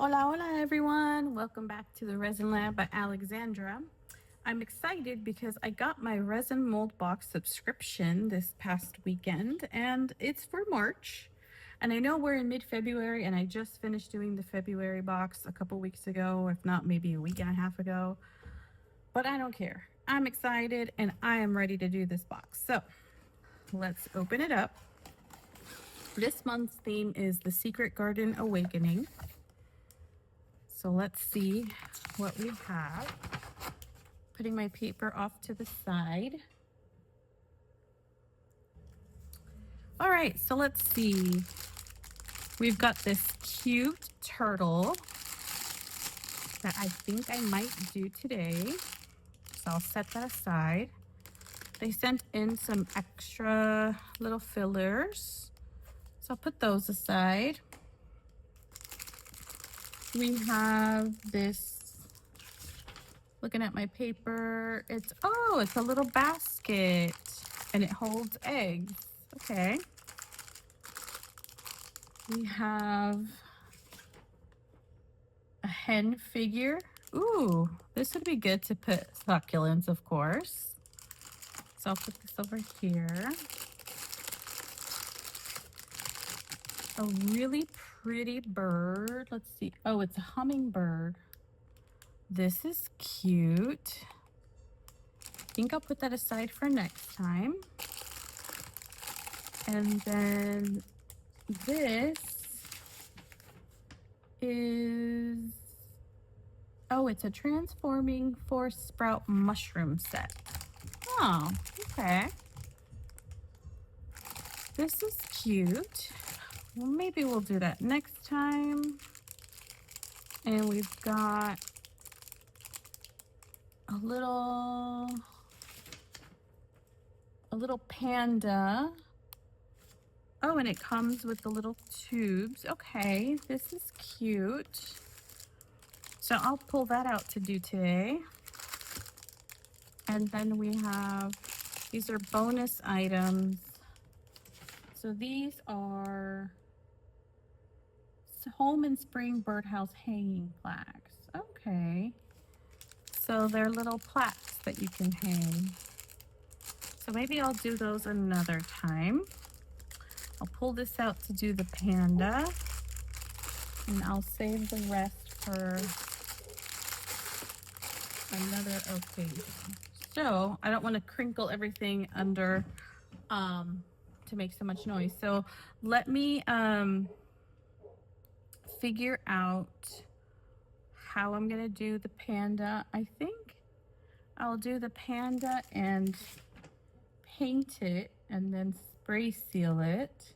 Hola, hola everyone! Welcome back to the Resin Lab by Alexandra. I'm excited because I got my resin mold box subscription this past weekend and it's for March. And I know we're in mid-February and I just finished doing the February box a couple weeks ago, if not maybe a week and a half ago. But I don't care. I'm excited and I am ready to do this box. So let's open it up. This month's theme is the Secret Garden Awakening. So let's see what we have. Putting my paper off to the side. All right, so let's see. We've got this cute turtle that I think I might do today. So I'll set that aside. They sent in some extra little fillers. So I'll put those aside. We have this, looking at my paper, it's a little basket and it holds eggs. Okay. We have a hen figure. Ooh, this would be good to put succulents, of course. So I'll put this over here. A really pretty bird. Let's see. Oh, it's a hummingbird. This is cute. I think I'll put that aside for next time. And then this is, it's a transforming forest sprout mushroom set. Oh, okay. This is cute. Well, maybe we'll do that next time. And we've got a little panda. Oh, and it comes with the little tubes. Okay, this is cute. So I'll pull that out to do today. And then we have, these are bonus items. So these are home and spring birdhouse hanging plaques. Okay. So they're little plaques that you can hang. So maybe I'll do those another time. I'll pull this out to do the panda. And I'll save the rest for another occasion. So I don't want to crinkle everything under to make so much noise. So let me figure out how I'm gonna do the panda. I think I'll do the panda and paint it and then spray seal it.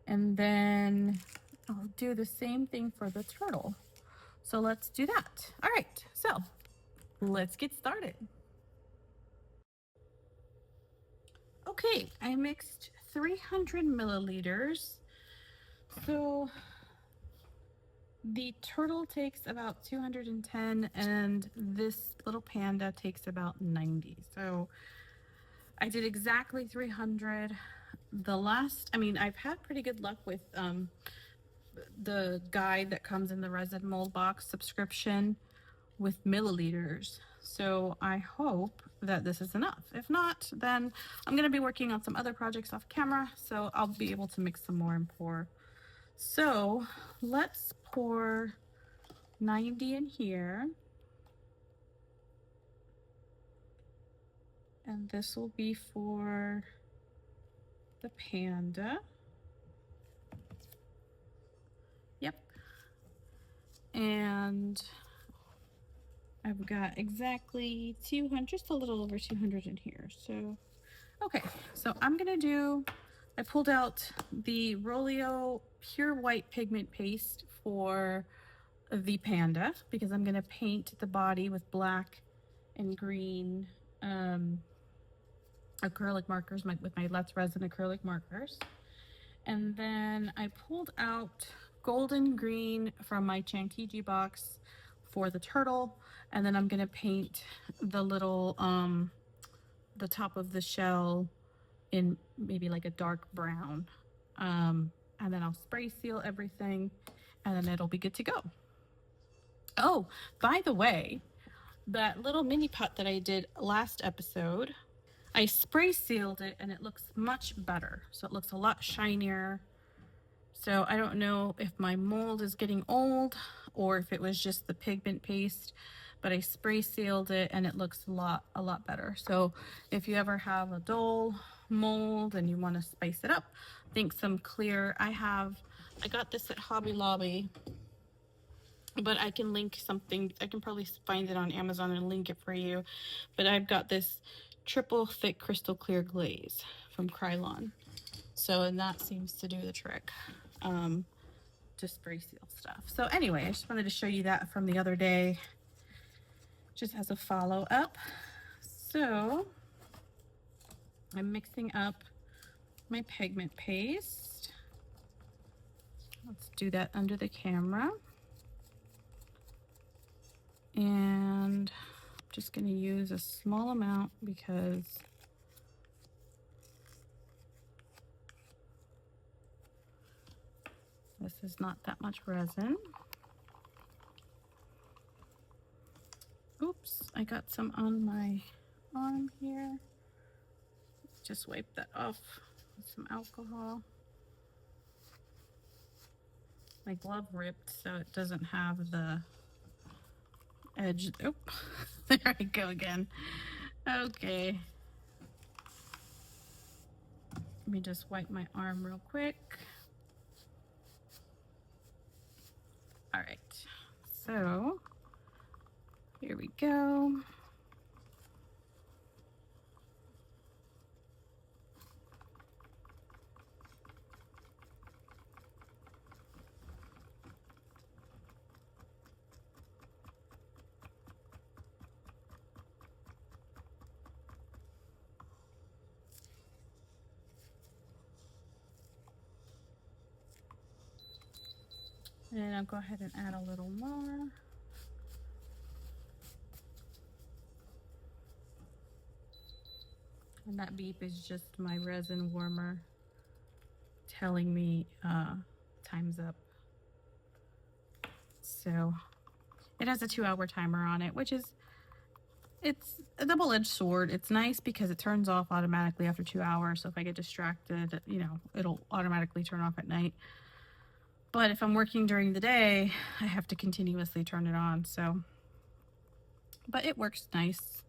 And then I'll do the same thing for the turtle. So let's do that. All right, so let's get started. Okay, I mixed 300 milliliters. So the turtle takes about 210 and this little panda takes about 90. So I did exactly 300. I've had pretty good luck with the guide that comes in the resin mold box subscription with milliliters. So I hope that this is enough. If not, then I'm gonna be working on some other projects off camera, so I'll be able to mix some more and pour. So let's pour 90 in here. And this will be for the panda. Yep. And I've got exactly 200, just a little over 200 in here. So, okay, so I pulled out the Rolio Pure White Pigment Paste for the panda because I'm gonna paint the body with black and green acrylic markers with my Let's Resin acrylic markers. And then I pulled out golden green from my Chankiji box for the turtle. And then I'm gonna paint the little, the top of the shell in maybe like a dark brown. And then I'll spray seal everything and then it'll be good to go. Oh, by the way, that little mini pot that I did last episode, I spray sealed it and it looks much better. So it looks a lot shinier. So I don't know if my mold is getting old or if it was just the pigment paste, but I spray sealed it and it looks a lot better. So if you ever have a dull mold and you want to spice it up, I think some clear, I got this at Hobby Lobby, but I can link something. I can probably find it on Amazon and link it for you. But I've got this triple thick crystal clear glaze from Krylon. So, and that seems to do the trick. To spray seal stuff. So anyway, I just wanted to show you that from the other day, just as a follow up. So I'm mixing up my pigment paste. Let's do that under the camera. And I'm just going to use a small amount because this is not that much resin. Oops, I got some on my arm here. Just wipe that off with some alcohol. My glove ripped, so it doesn't have the edge. Oh, there I go again. Okay. Let me just wipe my arm real quick. All right, so here we go. And I'll go ahead and add a little more. And that beep is just my resin warmer telling me time's up. So it has a 2-hour timer on it, which is, it's a double-edged sword. It's nice because it turns off automatically after 2 hours. So if I get distracted, you know, it'll automatically turn off at night. But if I'm working during the day, I have to continuously turn it on. So, but it works nice.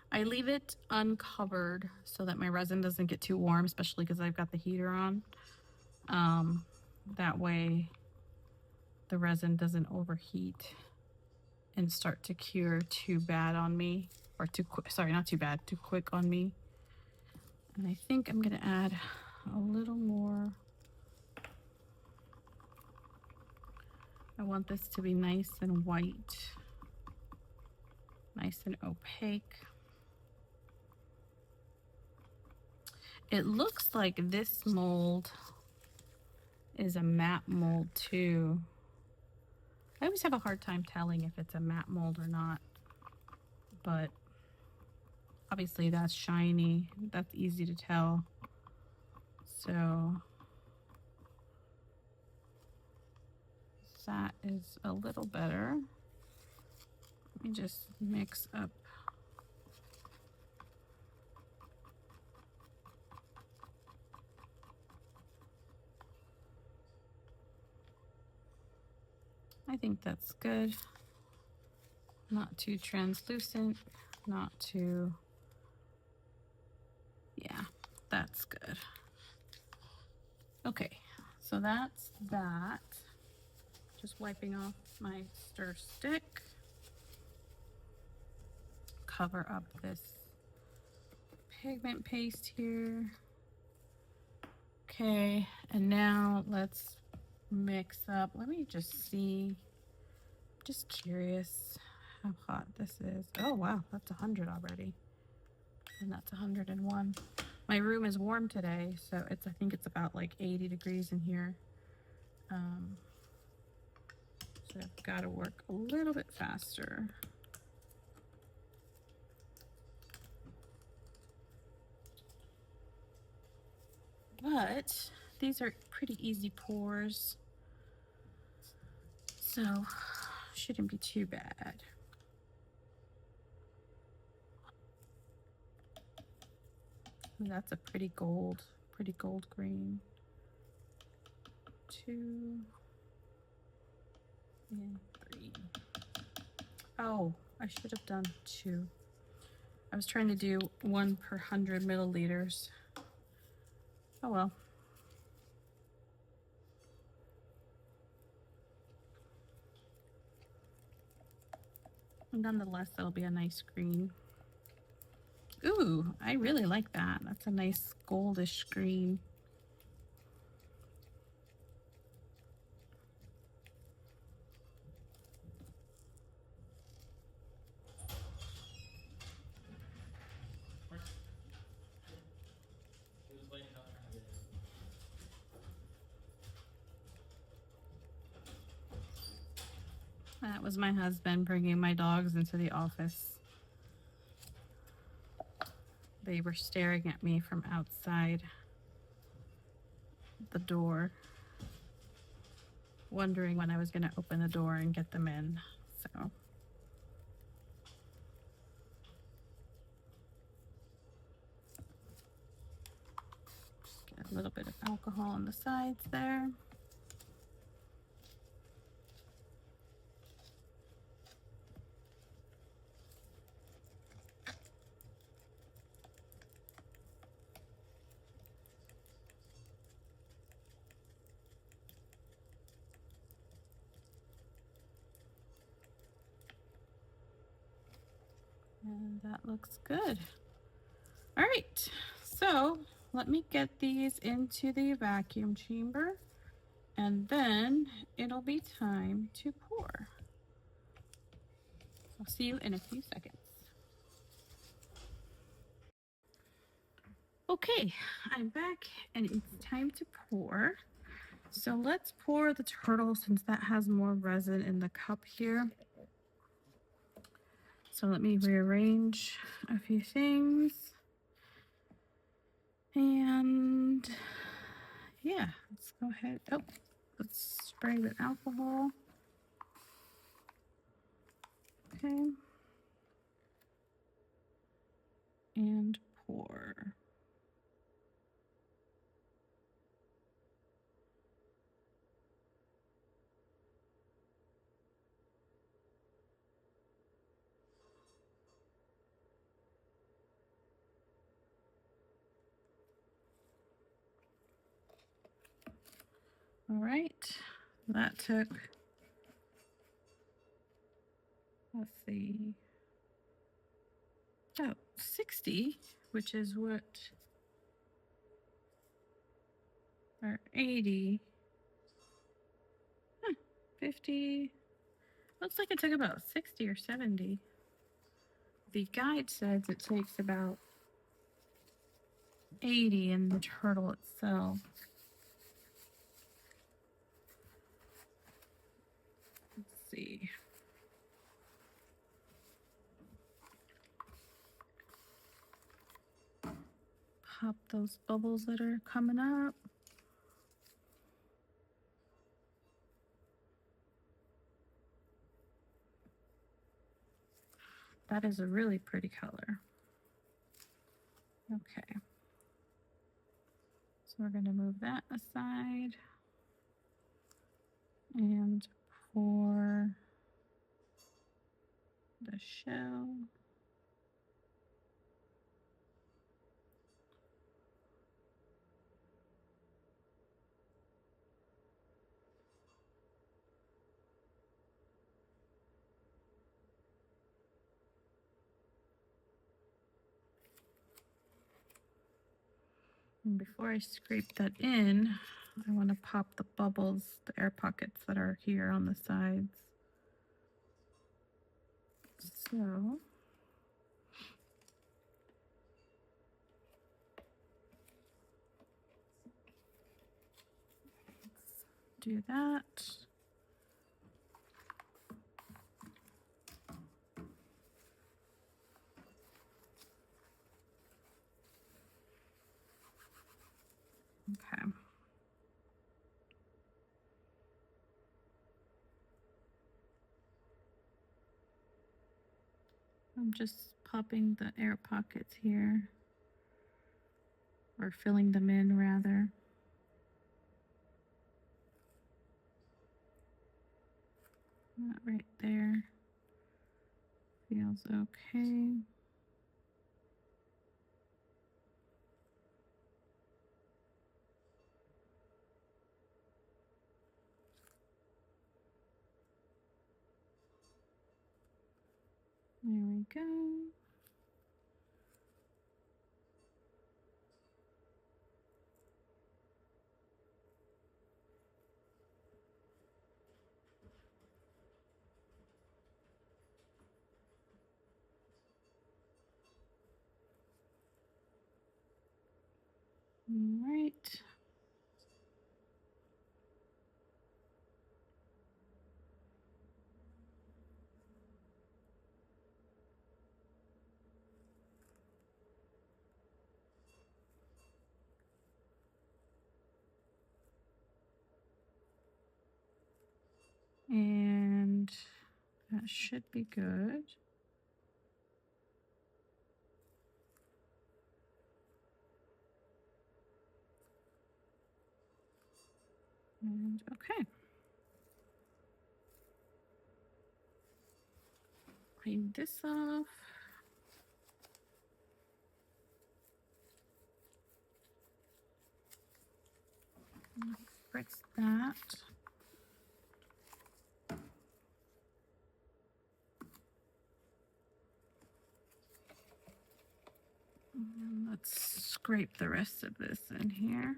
I leave it uncovered so that my resin doesn't get too warm, especially because I've got the heater on. That way the resin doesn't overheat and start to cure too bad on me, or too quick, sorry, not too bad, too quick on me. And I think I'm gonna add a little more. I want this to be nice and white, nice and opaque. It looks like this mold is a matte mold too. I always have a hard time telling if it's a matte mold or not, but obviously that's shiny. That's easy to tell. So that is a little better. Let me just mix up. I think that's good. Not too translucent, not too, yeah, that's good. Okay, so that's that. Just wiping off my stir stick. Cover up this pigment paste here. Okay, and now let's mix up. Let me just see. Just curious how hot this is. Oh wow, that's 100 already. And that's 101. My room is warm today, so I think it's about like 80 degrees in here. So I've got to work a little bit faster. But these are pretty easy pours. So shouldn't be too bad. Ooh, that's a pretty gold green. 2 and 3. Oh, I should have done 2. I was trying to do 1 per 100 milliliters. Oh well. Nonetheless, that'll be a nice green. Ooh, I really like that. That's a nice goldish green. That was my husband bringing my dogs into the office. They were staring at me from outside the door, wondering when I was going to open the door and get them in. So get a little bit of alcohol on the sides there. And that looks good. All right, so let me get these into the vacuum chamber, and then it'll be time to pour. I'll see you in a few seconds. Okay, I'm back and it's time to pour. So let's pour the turtle since that has more resin in the cup here. So let me rearrange a few things. And yeah, let's go ahead. Oh, let's spray with alcohol. Okay. And pour. All right, that took, let's see, oh, 60, which is what, or 80, 50, looks like it took about 60 or 70. The guide says it takes about 80 in the turtle itself. Let's see. Pop those bubbles that are coming up. That is a really pretty color. Okay. So we're going to move that aside and pour the shell. And before I scrape that in, I want to pop the bubbles, the air pockets that are here on the sides. So let's do that. Okay. I'm just popping the air pockets here, or filling them in rather. That right there feels okay. There we go. All right. And that should be good. And okay. Clean this off. Fix that. And let's scrape the rest of this in here.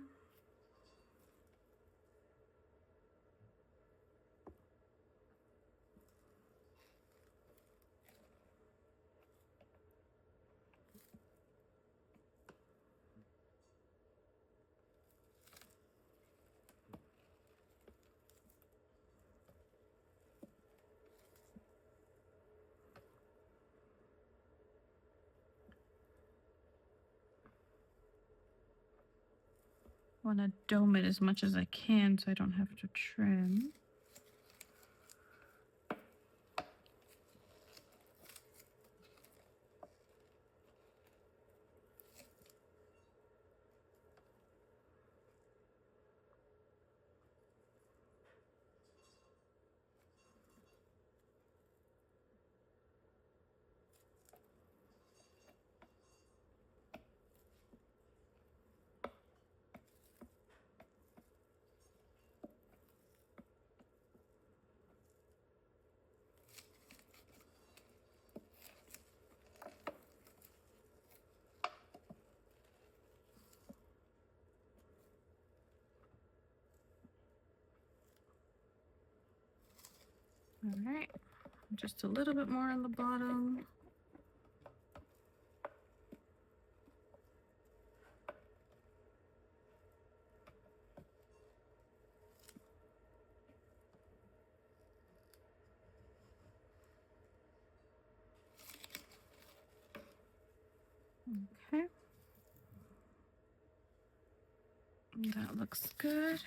I want to dome it as much as I can so I don't have to trim. All right, just a little bit more on the bottom. Okay. That looks good.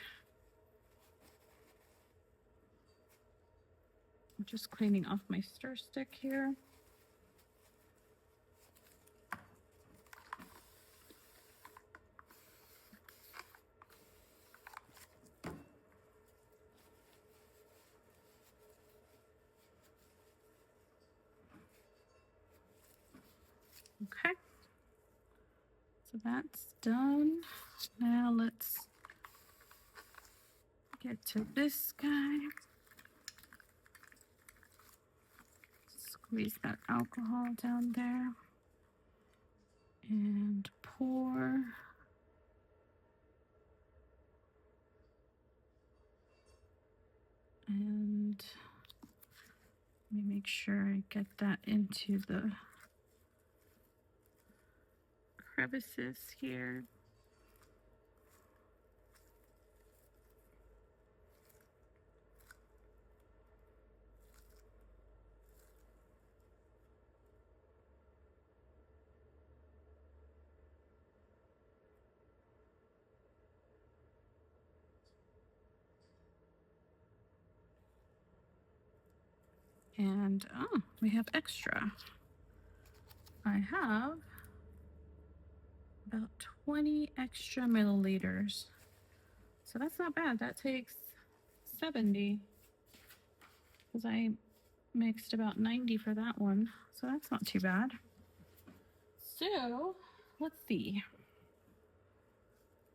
I'm just cleaning off my stir stick here. Okay. So that's done. Now let's get to this guy. Squeeze that alcohol down there and pour. And let me make sure I get that into the crevices here. And oh, we have extra. I have about 20 extra milliliters. So that's not bad. That takes 70 because I mixed about 90 for that one. So that's not too bad. So let's see.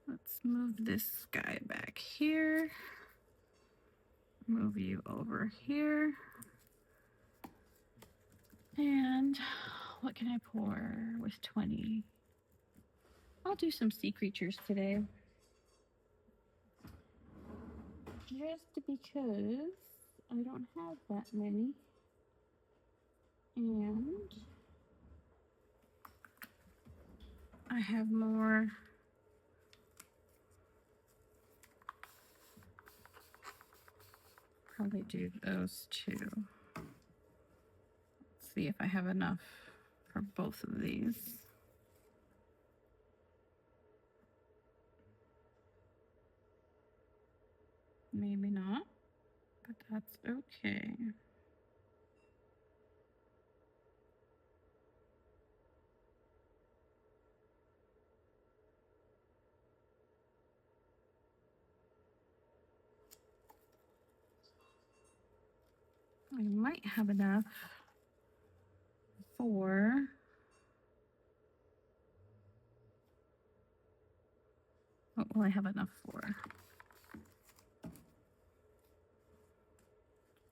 Let's move this guy back here. Move you over here. And what can I pour with 20? I'll do some sea creatures today. Just because I don't have that many. And I have more probably do those two. Let's see if I have enough for both of these. Maybe not, but that's okay. I might have enough for what will I have enough for?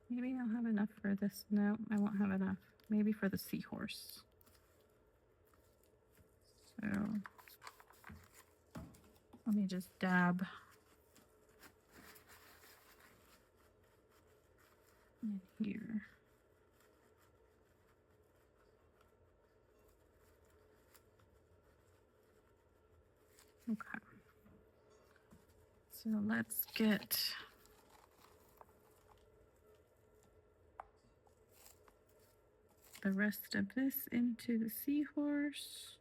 Maybe I'll have enough for this. No, I won't have enough. Maybe for the seahorse. So let me just dab in here. Okay. So let's get the rest of this into the seahorse.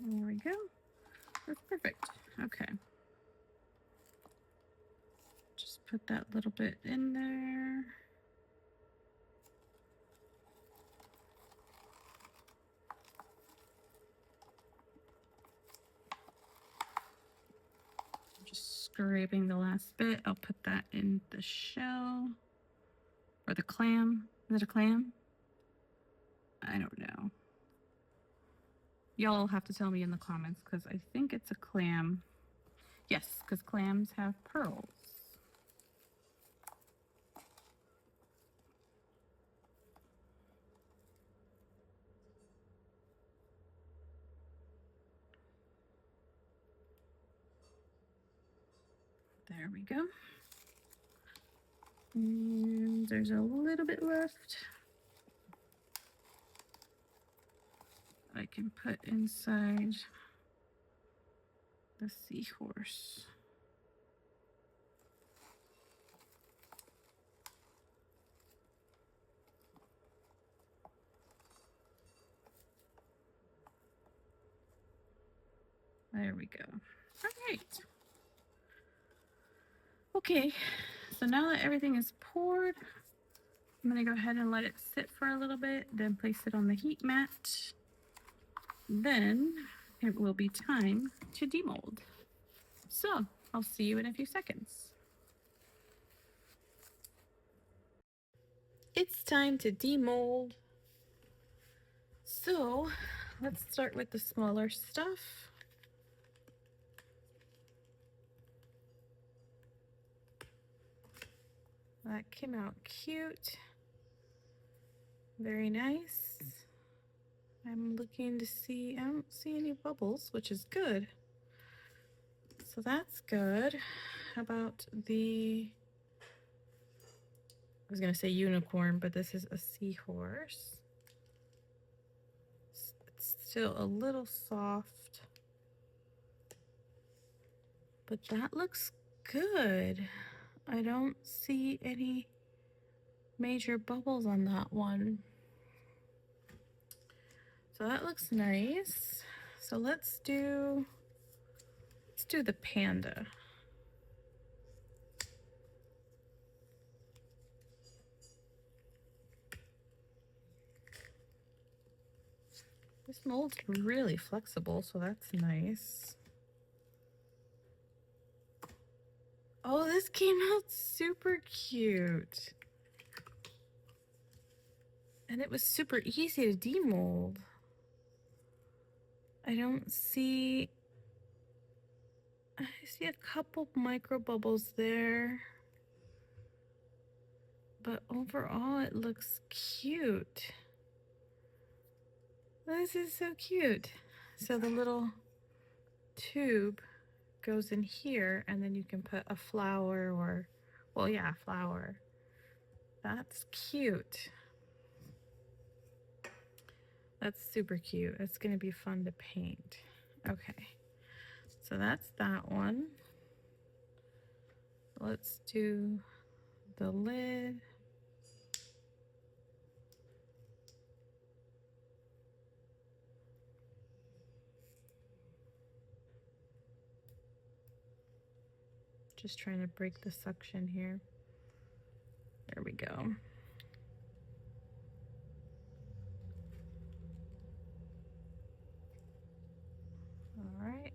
There we go. That's perfect. Okay. Just put that little bit in there. Just scraping the last bit. I'll put that in the shell or the clam. Is it a clam? I don't know. Y'all have to tell me in the comments because I think it's a clam. Yes, because clams have pearls. There we go. And there's a little bit left. I can put inside the seahorse. There we go. All right. Okay, so now that everything is poured, I'm gonna go ahead and let it sit for a little bit, then place it on the heat mat. Then it will be time to demold. So I'll see you in a few seconds. It's time to demold. So let's start with the smaller stuff. That came out cute. Very nice. I'm looking to see, I don't see any bubbles, which is good. So that's good. How about I was gonna say unicorn, but this is a seahorse. It's still a little soft, but that looks good. I don't see any major bubbles on that one. So that looks nice. So let's do the panda. This mold's really flexible, so that's nice. Oh, this came out super cute. And it was super easy to demold. I see a couple micro bubbles there. But overall, it looks cute. This is so cute. So the little tube goes in here, and then you can put a flower or, well, yeah, a flower. That's cute. That's super cute. It's gonna be fun to paint. Okay, so that's that one. Let's do the lid. Just trying to break the suction here. There we go. All right.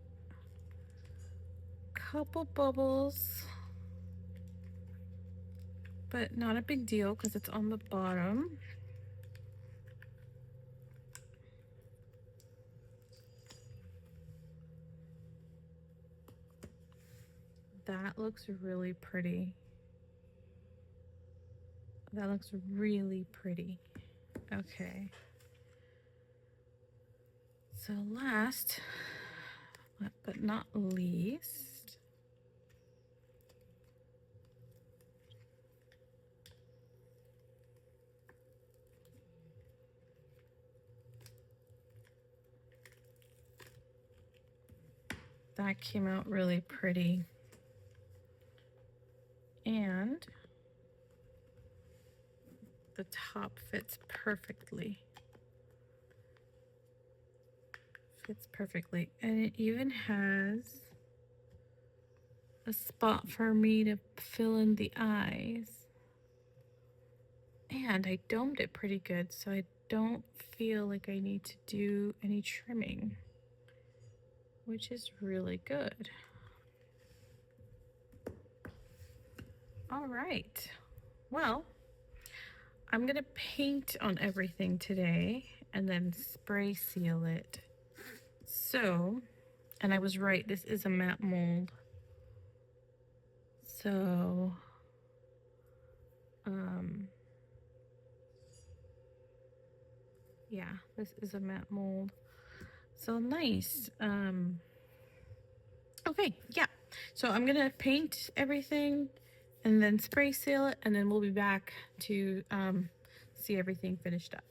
Couple bubbles, but not a big deal because it's on the bottom. That looks really pretty. That looks really pretty. Okay. So last, but not least, that came out really pretty. And the top fits perfectly. Fits perfectly. And it even has a spot for me to fill in the eyes. And I domed it pretty good, so I don't feel like I need to do any trimming, which is really good. All right, well, I'm gonna paint on everything today and then spray seal it. So, and I was right, this is a matte mold. So, yeah, this is a matte mold. So nice. Okay, yeah. So I'm gonna paint everything and then spray seal it, and then we'll be back to see everything finished up.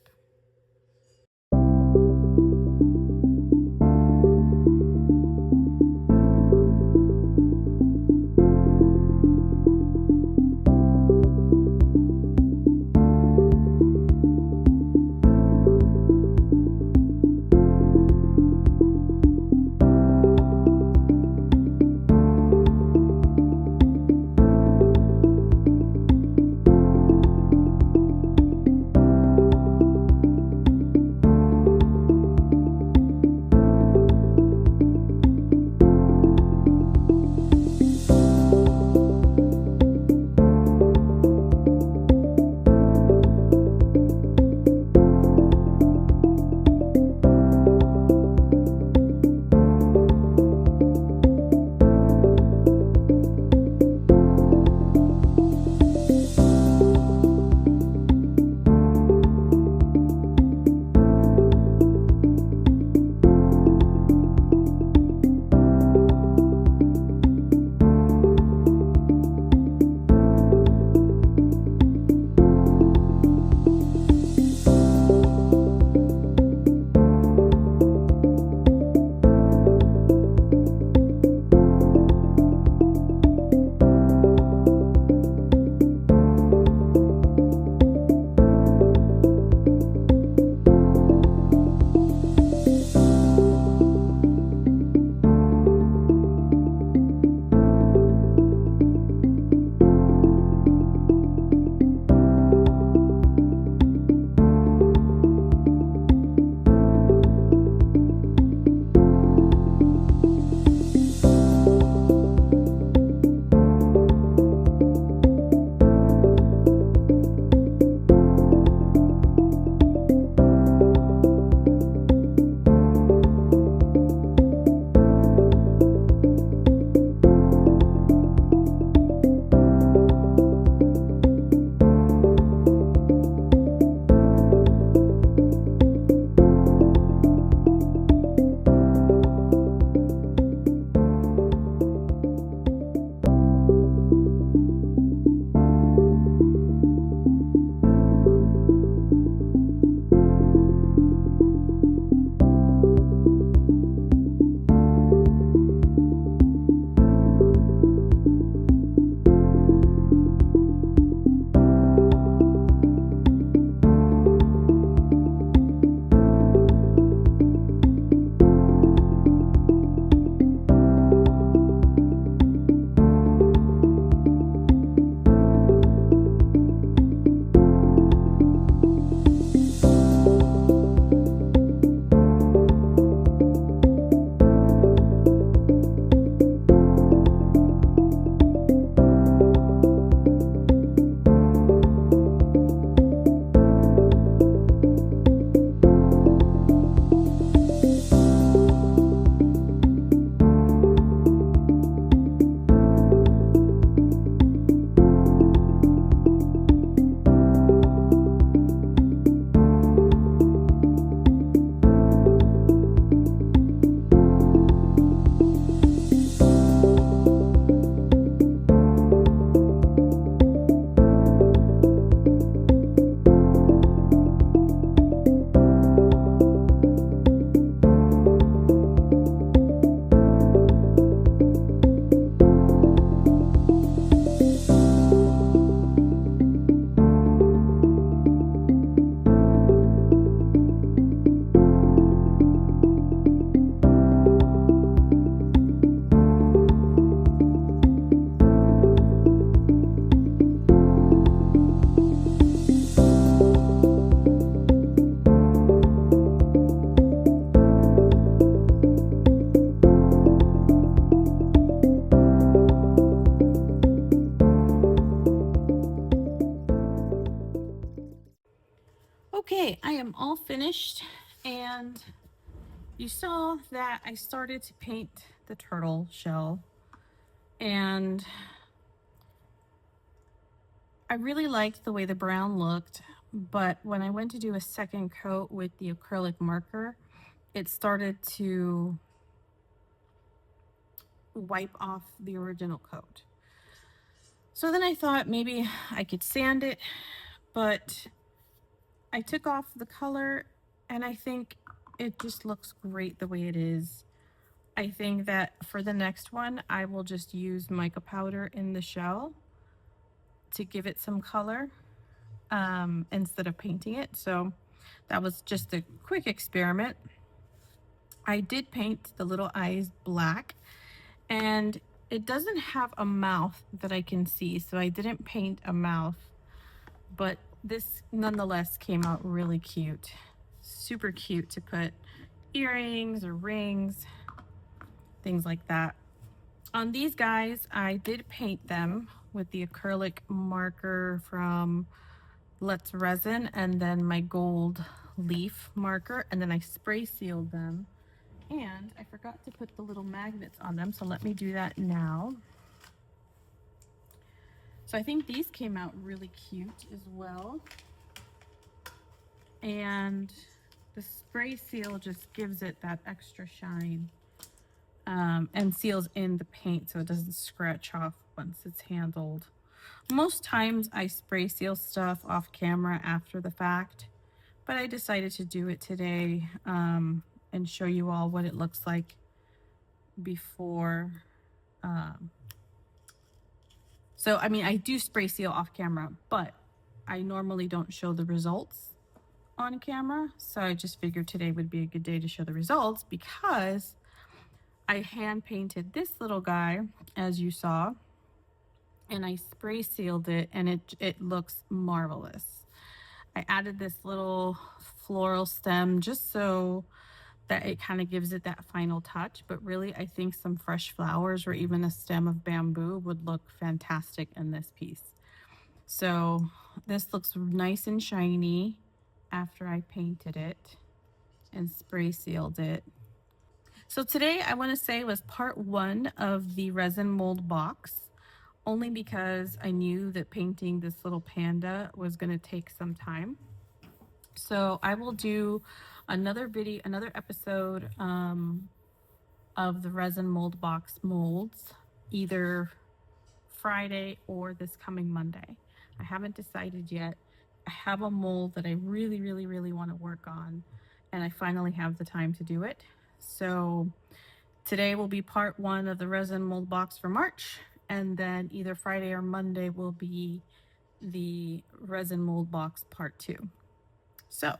Okay, I am all finished, and you saw that I started to paint the turtle shell, and I really liked the way the brown looked, but when I went to do a second coat with the acrylic marker, it started to wipe off the original coat. So then I thought maybe I could sand it, but I took off the color and I think it just looks great the way it is. I think that for the next one, I will just use mica powder in the shell to give it some color instead of painting it. So that was just a quick experiment. I did paint the little eyes black, and it doesn't have a mouth that I can see, so I didn't paint a mouth, but this nonetheless came out really cute. Super cute to put earrings or rings, things like that. On these guys, I did paint them with the acrylic marker from Let's Resin and then my gold leaf marker, and then I spray sealed them. And I forgot to put the little magnets on them, so let me do that now. So I think these came out really cute as well. And the spray seal just gives it that extra shine and seals in the paint so it doesn't scratch off once it's handled. Most times I spray seal stuff off camera after the fact, but I decided to do it today and show you all what it looks like before. So, I mean, I do spray seal off camera, but I normally don't show the results on camera. So I just figured today would be a good day to show the results because I hand painted this little guy, as you saw, and I spray sealed it, and it looks marvelous. I added this little floral stem just so that it kind of gives it that final touch, but really I think some fresh flowers or even a stem of bamboo would look fantastic in this piece. So this looks nice and shiny after I painted it and spray sealed it. So today I want to say was part one of the resin mold box, only because I knew that painting this little panda was going to take some time. So I will do another video, another episode of the resin mold box molds, either Friday or this coming Monday. I haven't decided yet. I have a mold that I really, really, really want to work on, and I finally have the time to do it. So today will be part one of the resin mold box for March, and then either Friday or Monday will be the resin mold box part two. So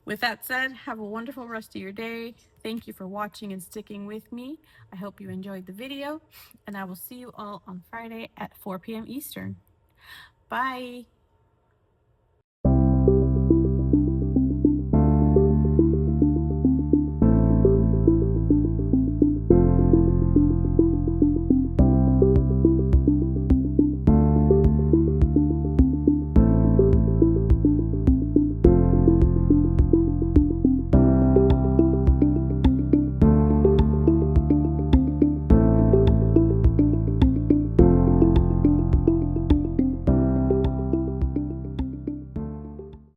with that said, have a wonderful rest of your day. Thank you for watching and sticking with me. I hope you enjoyed the video, and I will see you all on Friday at 4 p.m. Eastern. Bye.